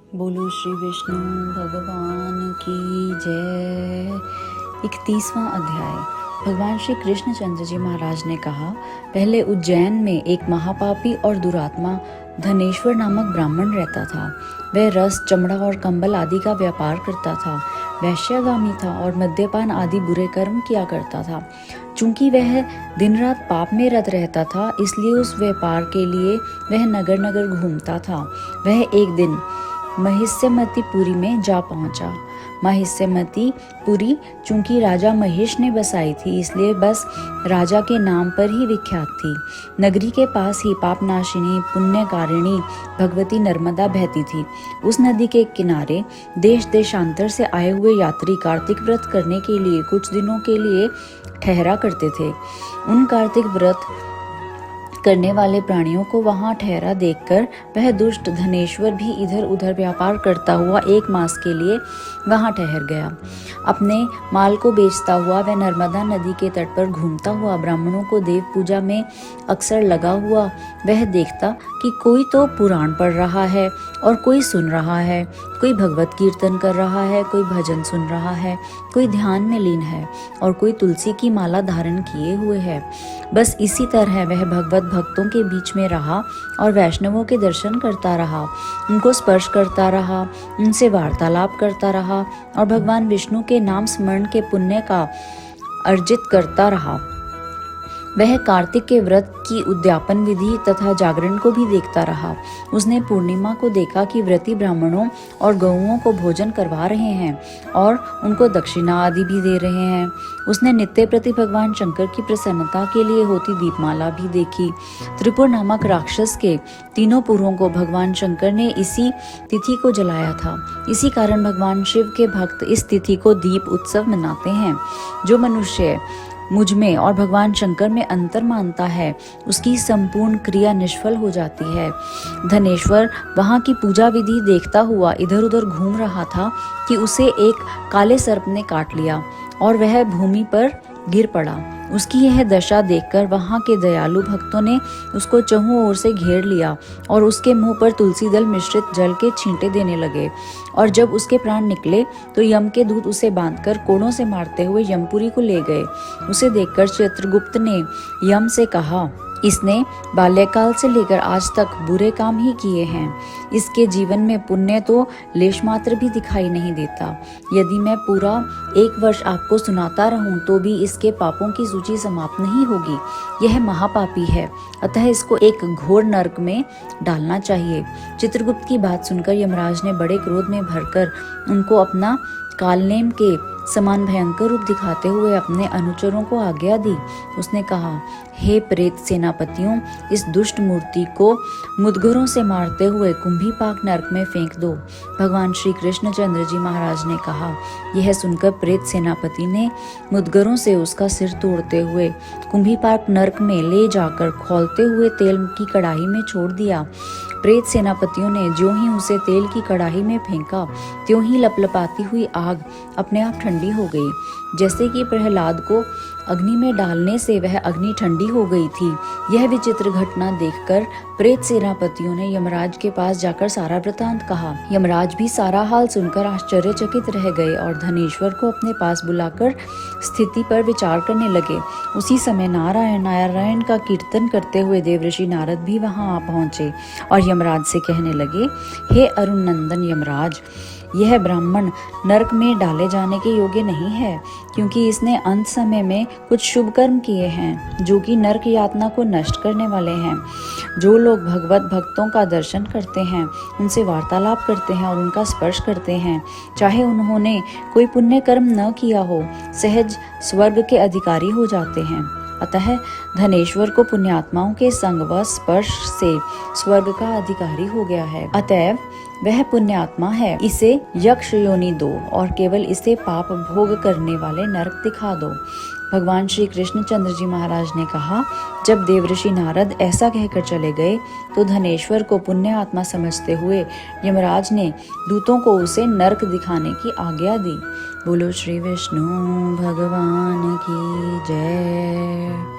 बोलो श्री विष्णु भगवान की जय। 31वां अध्याय। भगवान श्री कृष्णचंद्र जी महाराज ने कहा, पहले उज्जैन में एक महापापी और दुरात्मा धनेश्वर नामक ब्राह्मण रहता था। वह रस, चमड़ा और कंबल आदि का व्यापार करता था। वैश्यागामी था और मद्यपान आदि बुरे कर्म किया करता था। चूंकि वह दिन रात पाप में रत रहता था, इसलिए उस व्यापार के लिए वह नगर नगर घूमता था। वह एक दिन महिष्यमती पुरी में जा पहुंचा। महिष्यमती पुरी चूंकि राजा महेश ने बसाई थी, इसलिए बस राजा के नाम पर ही विख्यात थी। नगरी के पास ही पापनाशिनी पुण्यकारिणी भगवती नर्मदा बहती थी। उस नदी के किनारे देश देशांतर से आए हुए यात्री कार्तिक व्रत करने के लिए कुछ दिनों के लिए ठहरा करते थे। उन कार्तिक व्रत करने वाले प्राणियों को वहां ठहरा देखकर वह दुष्ट धनेश्वर भी इधर उधर व्यापार करता हुआ 1 मास के लिए वहां ठहर गया। अपने माल को बेचता हुआ वह नर्मदा नदी के तट पर घूमता हुआ ब्राह्मणों को देव पूजा में अक्सर लगा हुआ वह देखता कि कोई तो पुराण पढ़ रहा है और कोई सुन रहा है, कोई भगवत कीर्तन कर रहा है, कोई भजन सुन रहा है, कोई ध्यान में लीन है और कोई तुलसी की माला धारण किए हुए है। बस इसी तरह वह भगवत भक्तों के बीच में रहा और वैष्णवों के दर्शन करता रहा, उनको स्पर्श करता रहा, उनसे वार्तालाप करता रहा और भगवान विष्णु के नाम स्मरण के पुण्य का अर्जित करता रहा। वह कार्तिक के व्रत की उद्यापन विधि तथा जागरण को भी देखता रहा। उसने पूर्णिमा को देखा कि व्रती ब्राह्मणों और गौओं को भोजन करवा रहे हैं और उनको दक्षिणा आदि भी दे रहे हैं। उसने नित्य प्रति भगवान शंकर की प्रसन्नता के लिए होती दीपमाला भी देखी। त्रिपुर नामक राक्षस के 3 पुरों को भगवान शंकर ने इसी तिथि को जलाया था। इसी कारण भगवान शिव के भक्त इस तिथि को दीप उत्सव मनाते हैं। जो मनुष्य मुझ में और भगवान शंकर में अंतर मानता है, उसकी संपूर्ण क्रिया निष्फल हो जाती है। धनेश्वर वहां की पूजा विधि देखता हुआ इधर उधर घूम रहा था कि उसे एक काले सर्प ने काट लिया और वह भूमि पर गिर पड़ा। उसकी यह दशा देखकर वहां के दयालु भक्तों ने उसको चहुओं ओर से घेर लिया और उसके मुंह पर तुलसी दल मिश्रित जल के छींटे देने लगे। और जब उसके प्राण निकले तो यम के दूत उसे बांधकर कोड़ों से मारते हुए यमपुरी को ले गए। उसे देखकर चित्रगुप्त ने यम से कहा, इसने बाल्यकाल से लेकर आज तक बुरे काम ही किए हैं। इसके जीवन में पुण्य तो लेश मात्र भी दिखाई नहीं देता। यदि मैं पूरा 1 वर्ष आपको सुनाता रहूं तो भी इसके पापों की सूची समाप्त नहीं होगी। यह महापापी है, अतः इसको एक घोर नरक में डालना चाहिए। चित्रगुप्त की बात सुनकर यमराज ने बड़े क्रोध में भरकर उनको अपना कालनेम के समान भयंकर रूप दिखाते हुए अपने अनुचरों को आज्ञा दी। उसने कहा, हे प्रेत सेनापतियों, इस दुष्ट मूर्ति को मुदगरों से मारते हुए कुंभीपाक नरक में फेंक दो। भगवान श्री कृष्णचंद्र जी महाराज ने कहा। यह सुनकर प्रेत सेनापति ने मुदगरों से उसका सिर तोड़ते हुए कुंभीपाक नरक में ले जाकर खौलते हुए तेल की कढ़ाई में छोड़ दिया। प्रेत सेनापतियों ने ज्यों ही उसे तेल की कढ़ाई में फेंका, त्यों ही लपलपाती हुई आग अपने आप ठंडी हो गई। जैसे कि प्रहलाद को अग्नि में डालने से वह अग्नि ठंडी हो गई थी। यह विचित्र घटना देखकर प्रेत सेनापतियों ने यमराज के पास जाकर सारा वृतांत कहा। यमराज भी सारा हाल सुनकर आश्चर्यचकित रह गए और धनेश्वर को अपने पास बुलाकर स्थिति पर विचार करने लगे। उसी समय नारायण नारायण का कीर्तन करते हुए देवऋषि नारद भी वहां आ पहुंचे और यमराज से कहने लगे, हे अरुण नंदन यमराज, यह ब्राह्मण नरक में डाले जाने के योग्य नहीं है, क्योंकि इसने अंत समय में कुछ शुभ कर्म किए हैं जो कि नरक यातना को नष्ट करने वाले हैं। जो लोग भगवत भक्तों का दर्शन करते हैं, उनसे वार्तालाप करते हैं और उनका स्पर्श करते हैं, चाहे उन्होंने कोई पुण्य कर्म न किया हो, सहज स्वर्ग के अधिकारी हो जाते हैं। अतः धनेश्वर को पुण्यात्माओं के संग व स्पर्श से स्वर्ग का अधिकारी हो गया है। अतएव वह पुण्यात्मा है। इसे यक्ष योनि दो और केवल इसे पाप भोग करने वाले नरक दिखा दो। भगवान श्री कृष्णचंद्र जी महाराज ने कहा। जब देवऋषि नारद ऐसा कहकर चले गए तो धनेश्वर को पुण्य आत्मा समझते हुए यमराज ने दूतों को उसे नरक दिखाने की आज्ञा दी। बोलो श्री विष्णु भगवान की जय।